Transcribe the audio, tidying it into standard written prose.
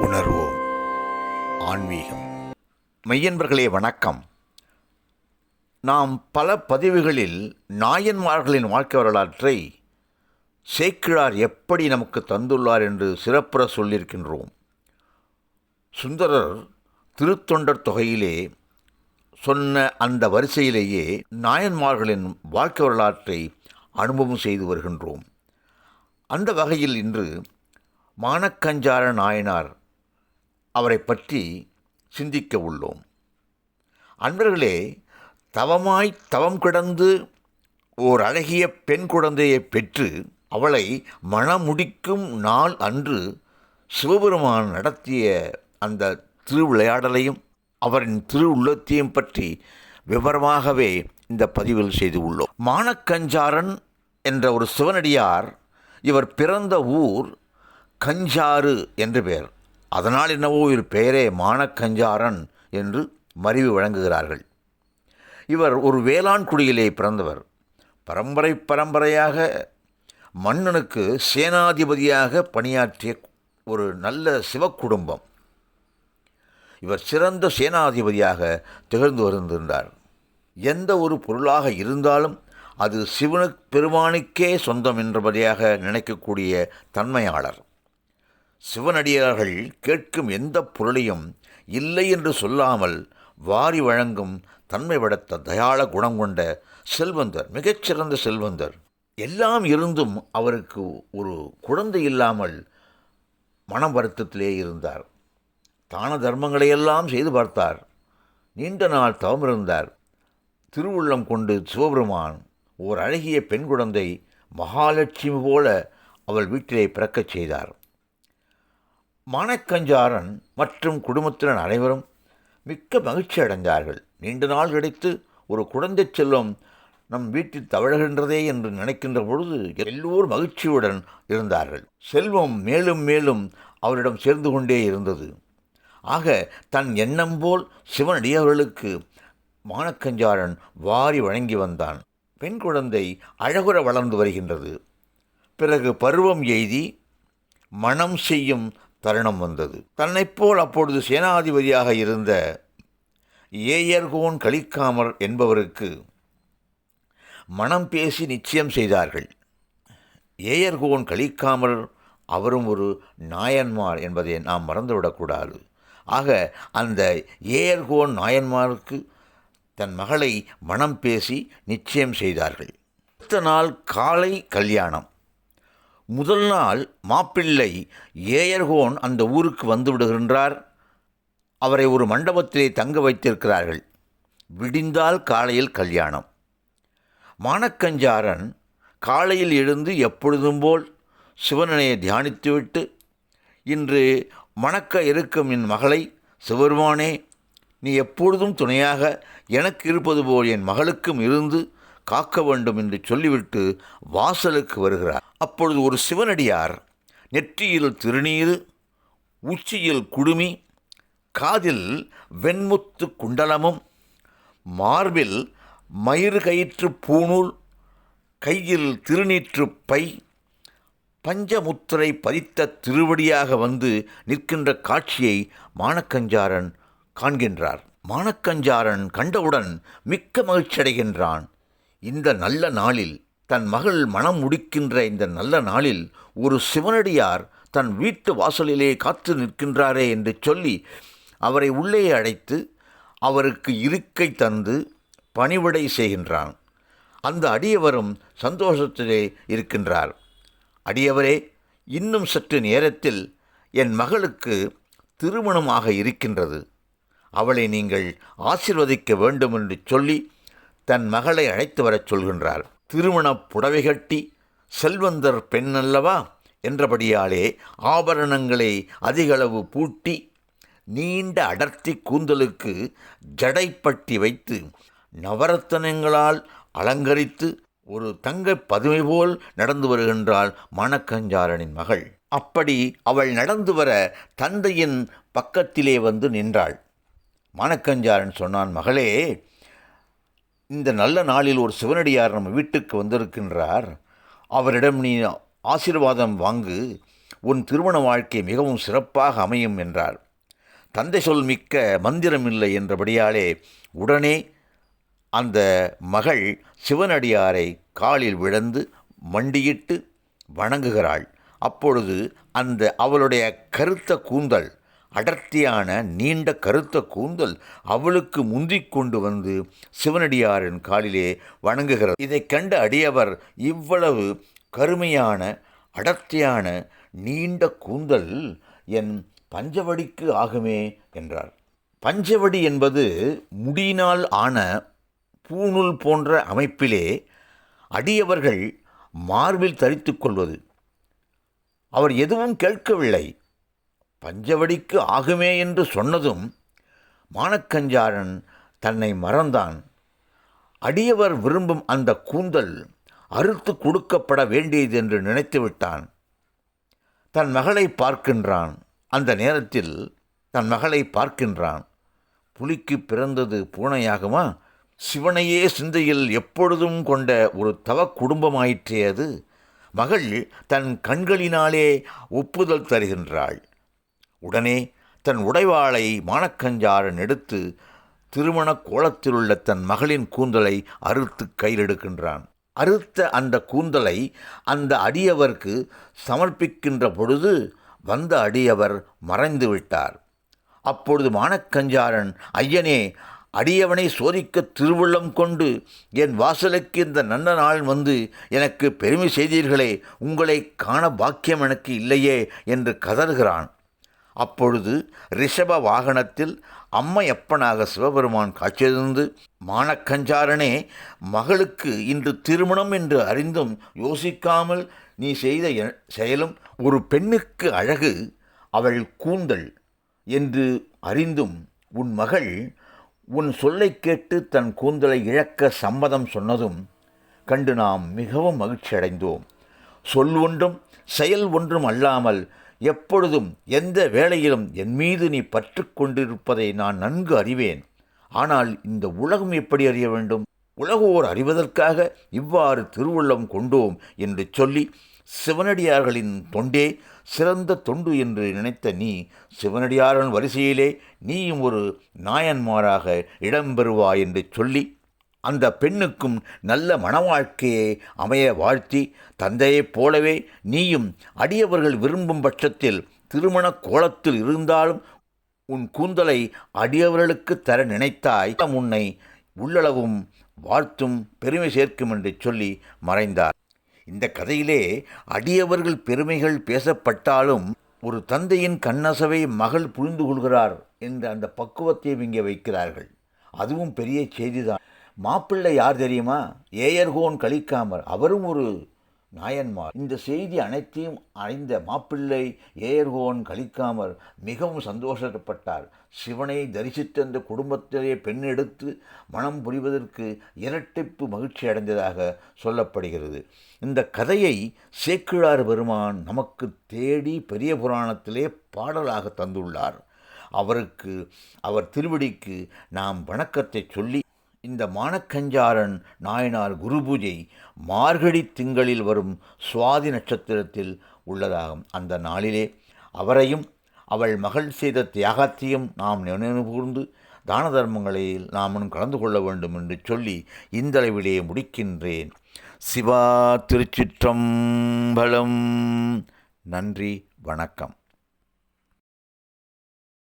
உணர்வோம் ஆன்மீகம். மெய்யன்பர்களே வணக்கம். நாம் பல பதிவுகளில் நாயன்மார்களின் வாழ்க்கை வரலாற்றை சேக்கிழார் எப்படி நமக்கு தந்துள்ளார் என்று சிறப்புற சொல்லியிருக்கின்றோம். சுந்தரர் திருத்தொண்டர் தொகையிலே சொன்ன அந்த வரிசையிலேயே நாயன்மார்களின் வாழ்க்கை வரலாற்றை அனுபவம் செய்து வருகின்றோம். அந்த வகையில் இன்று மானக்கஞ்சார நாயனார் அவரை பற்றி சிந்திக்க உள்ளோம். அன்பர்களே, தவம் கிடந்து ஓர் அழகிய பெண் குழந்தையை பெற்று அவளை மணமுடிக்கும் நாள் அன்று சிவபெருமான் நடத்திய அந்த திருவிளையாடலையும் அவரின் திரு உள்ளத்தையும் பற்றி விவரமாகவே இந்த பதிவில் செய்து உள்ளோம். மானக்கஞ்சாரன் என்ற ஒரு சிவனடியார். இவர் பிறந்த ஊர் கஞ்சாறு என்று பெயர். அதனால் என்னவோ இவர் பெயரே மானக்கஞ்சாரன் என்று மறிவு வழங்குகிறார்கள். இவர் ஒரு வேளாண் குடியிலே பிறந்தவர். பரம்பரையாக மன்னனுக்கு சேனாதிபதியாக பணியாற்றிய ஒரு நல்ல சிவக்குடும்பம். இவர் சிறந்த சேனாதிபதியாக திகழ்ந்து வருகின்றார். எந்த ஒரு பொருளாக இருந்தாலும் அது பெருமானுக்கே சொந்தம் என்றபடியாக நினைக்கக்கூடிய தன்மையாளர். சிவனடியார்கள் கேட்கும் எந்த பொருளையும் இல்லை என்று சொல்லாமல் வாரி வழங்கும் தன்மை படைத்த தயாள குணம் கொண்ட செல்வந்தர், மிகச்சிறந்த செல்வந்தர். எல்லாம் இருந்தும் அவருக்கு ஒரு குழந்தை இல்லாமல் மன வருத்தத்திலே இருந்தார். தான தர்மங்களையெல்லாம் செய்து பார்த்தார். நீண்ட நாள் தவம் இருந்தார். திருவுள்ளம் கொண்டு சிவபெருமான் ஓர் அழகிய பெண் குழந்தை மகாலட்சுமி போல அவள் வீட்டிலே பிறக்கச் செய்தார். மானக்கஞ்சாரன் மற்றும் குடும்பத்தினர் அனைவரும் மிக்க மகிழ்ச்சி அடைந்தார்கள். நீண்ட நாள் கிடைத்து ஒரு குழந்தை செல்வம் நம் வீட்டில் தவழ்கின்றதே என்று நினைக்கின்ற பொழுது எல்லோரும் மகிழ்ச்சியுடன் இருந்தார்கள். செல்வம் மேலும் மேலும் அவரிடம் சேர்ந்து கொண்டே இருந்தது. ஆக தன் எண்ணம் போல் சிவனடியார்களுக்கு மானக்கஞ்சாரன் வாரி வழங்கி வந்தான். பெண் குழந்தை அழகுற வளர்ந்து வருகின்றது. பிறகு பருவம் எய்தி மணம் செய்யும் தருணம் வந்தது. தன்னைப்போல் அப்பொழுது சேனாதிபதியாக இருந்த ஏயர்கோன் கலிக்காமர் என்பவருக்கு மணம் பேசி நிச்சயம் செய்தார்கள். ஏயர்கோன் கலிக்காமர் அவரும் ஒரு நாயன்மார் என்பதை நாம் மறந்துவிடக்கூடாது. ஆக அந்த ஏயர்கோன் நாயன்மாருக்கு தன் மகளை மணம் பேசி நிச்சயம் செய்தார்கள். அடுத்த நாள் காலை கல்யாணம். முதல் நாள் மாப்பிள்ளை ஏயர்கோன் அந்த ஊருக்கு வந்து விடுகின்றார். அவரை ஒரு மண்டபத்திலே தங்க வைத்திருக்கிறார்கள். விடிந்தால் காலையில் கல்யாணம். மானக்கஞ்சாரன் காலையில் எழுந்து எப்பொழுதும் போல் சிவனையை தியானித்துவிட்டு, இன்று மணக்க இருக்கும் என் மகளை சிவபெருமானே, நீ எப்பொழுதும் துணையாக எனக்கு இருப்பது போல் என் மகளுக்கும் இருந்து காக்க வேண்டும் என்று சொல்லிவிட்டு வாசலுக்கு வருகிறார். அப்பொழுது ஒரு சிவனடியார் நெற்றியில் திருநீர், உச்சியில் குடுமி, காதில் வெண்முத்து குண்டலமும், மார்பில் மயிறு கயிற்று பூணூல், கையில் திருநீற்று பை, பஞ்சமுத்திரை பதித்த திருவடியாக வந்து நிற்கின்ற காட்சியை மானக்கஞ்சாரன் காண்கின்றார். மானக்கஞ்சாரன் கண்டவுடன் மிக்க மகிழ்ச்சியடைகின்றான். இந்த நல்ல நாளில், தன் மகள் மனம் முடிக்கின்ற இந்த நல்ல நாளில் ஒரு சிவனடியார் தன் வீட்டு வாசலிலே காத்து நிற்கின்றாரே என்று சொல்லி அவரை உள்ளே அழைத்து அவருக்கு இருக்கை தந்து பணிவிடை செய்கின்றான். அந்த அடியவரும் சந்தோஷத்திலே இருக்கின்றார். அடியவரே, இன்னும் சற்று நேரத்தில் என் மகளுக்கு திருமணமாக இருக்கின்றது. அவளை நீங்கள் ஆசீர்வதிக்க வேண்டும் என்று சொல்லி தன் மகளை அழைத்து வரச் சொல்கின்றார். திருமணப் புடவை கட்டி செல்வந்தர் பெண் அல்லவா என்றபடியாலே ஆபரணங்களை அதிகளவு பூட்டி நீண்ட அடர்த்தி கூந்தலுக்கு ஜடைப்பட்டி வைத்து நவரத்தனங்களால் அலங்கரித்து ஒரு தங்க பதுமை போல் நடந்து வருகின்றாள் மானக்கஞ்சாரனின் மகள். அப்படி அவள் நடந்து வர தந்தையின் பக்கத்திலே வந்து நின்றாள். மானக்கஞ்சாரன் சொன்னான், மகளே, இந்த நல்ல நாளில் ஒரு சிவனடியார் நம்ம வீட்டுக்கு வந்திருக்கின்றார். அவரிடம் நீ ஆசீர்வாதம் வாங்கு. உன் திருமண வாழ்க்கை மிகவும் சிறப்பாக அமையும் என்றார். தந்தை சொல் மிக்க மந்திரமில்லை என்றபடியாலே உடனே அந்த மகள் சிவனடியாரை காலில் விழுந்து மண்டியிட்டு வணங்குகிறாள். அப்பொழுது அந்த அவளுடைய கருத்த கூந்தல், அடர்த்தியான நீண்ட கருத்த கூந்தல் அவளுக்கு முந்திக் கொண்டு வந்து சிவனடியாரின் காலிலே வணங்குகிறது. இதை கண்ட அடியவர், இவ்வளவு கருமையான அடர்த்தியான நீண்ட கூந்தல் என் பஞ்சவடிக்கு ஆகுமே என்றார். பஞ்சவடி என்பது முடியினால் ஆன பூணூல் போன்ற அமைப்பிலே அடியவர்கள் மார்பில் தரித்து கொள்வது. அவர் எதுவும் கேட்கவில்லை. பஞ்சவடிக்கு ஆகுமே என்று சொன்னதும் மானக்கஞ்சாரன் தன்னை மறந்தான். அடியவர் விரும்பும் அந்த கூந்தல் அறுத்து கொடுக்கப்பட வேண்டியது என்று நினைத்து விட்டான். தன் மகளை பார்க்கின்றான். அந்த நேரத்தில் தன் மகளை பார்க்கின்றான். புலிக்கு பிறந்தது பூனையாகுமா? சிவனையே சிந்தையில் எப்பொழுதும் கொண்ட ஒரு தவ குடும்பமாயிற்றே அது. மகள் தன் கண்களினாலே ஒப்புதல் தருகின்றாள். உடனே தன் உடைவாளை மானக்கஞ்சாரன் எடுத்து திருமண கோலத்திலுள்ள தன் மகளின் கூந்தலை அறுத்து கையிலெடுக்கின்றான். அறுத்த அந்த கூந்தலை அந்த அடியவருக்கு சமர்ப்பிக்கின்ற பொழுது வந்த அடியவர் மறைந்து விட்டார். அப்பொழுது மானக்கஞ்சாரன், ஐயனே, அடியவனை சோதிக்க திருவுள்ளம் கொண்டு என் வாசலுக்கு இந்த நல்ல நாள் வந்து எனக்கு பெருமை செய்தீர்களே, உங்களை காண பாக்கியம் எனக்கு இல்லையே என்று கதறுகிறான். அப்பொழுது ரிஷப வாகனத்தில் அம்மையப்பனாக சிவபெருமான் காட்சியளித்து, மானக்கஞ்சாரனே, மகளுக்கு இன்று திருமணம் என்று அறிந்தும் யோசிக்காமல் நீ செய்த செயலும், ஒரு பெண்ணுக்கு அழகு அவள் கூந்தல் என்று அறிந்தும் உன் மகள் உன் சொல்லை கேட்டு தன் கூந்தலை இழக்க சம்மதம் சொன்னதும் கண்டு நாம் மிகவும் மகிழ்ச்சி அடைந்தோம். சொல் ஒன்றும் செயல் ஒன்றும் அல்லாமல் எப்பொழுதும் எந்த வேளையிலும் என் மீது நீ பற்று கொண்டிருப்பதை நான் நன்கு அறிவேன். ஆனால் இந்த உலகம் எப்படி அறிய வேண்டும்? உலகோர் அறிவதற்காக இவ்வாறு திருவுள்ளம் கொண்டோம் என்று சொல்லி, சிவனடியார்களின் தொண்டே சிறந்த தொண்டு என்று நினைத்த நீ, சிவனடியாரின் வரிசையிலே நீயும் ஒரு நாயன்மாராக இடம்பெறுவாய் என்று சொல்லி, அந்த பெண்ணுக்கும் நல்ல மனவாழ்க்கையை அமைய வாழ்த்தி, தந்தையைப் போலவே நீயும் அடியவர்கள் விரும்பும் பட்சத்தில் திருமண கோலத்தில் இருந்தாலும் உன் கூந்தலை அடியவர்களுக்கு தர நினைத்தாய், உன்னை உள்ளளவும் வாழ்த்தும் பெருமை சேர்க்கும் என்று சொல்லி மறைந்தார். இந்த கதையிலே அடியவர்கள் பெருமைகள் பேசப்பட்டாலும் ஒரு தந்தையின் கண்ணசவை மகள் புரிந்து கொள்கிறார் என்ற அந்த பக்குவத்தையும் இங்கே வைக்கிறார்கள். அதுவும் பெரிய செய்திதான். மாப்பிள்ளை யார் தெரியுமா? ஏயர்கோன் கலிக்காமர். அவரும் ஒரு நாயன்மார். இந்த செய்தி அனைத்தையும் அறிந்த மாப்பிள்ளை ஏயர்கோன் கலிக்காமர் மிகவும் சந்தோஷப்பட்டார். சிவனை தரிசித்த அந்த குடும்பத்திலே பெண் எடுத்து மனம் புரிவதற்கு இரட்டிப்பு மகிழ்ச்சி அடைந்ததாக சொல்லப்படுகிறது. இந்த கதையை சேக்கிழார் பெருமான் நமக்கு தேடி பெரிய புராணத்திலே பாடலாக தந்துள்ளார். அவருக்கு, அவர் திருவடிக்கு நாம் வணக்கத்தை சொல்லி, இந்த மானக்கஞ்சாரன் நாயனார் குரு பூஜை மார்கழி திங்களில் வரும் சுவாதி நட்சத்திரத்தில் உள்ளதாகும். அந்த நாளிலே அவரையும் அவள் மகள் செய்த தியாகத்தையும் நாம் நினைவுகூர்ந்து தான தர்மங்களில் நாமும் கலந்து கொள்ள வேண்டும் என்று சொல்லி இந்த அளவிலே முடிக்கின்றேன். சிவா திருச்சிற்றம்பலம். நன்றி, வணக்கம்.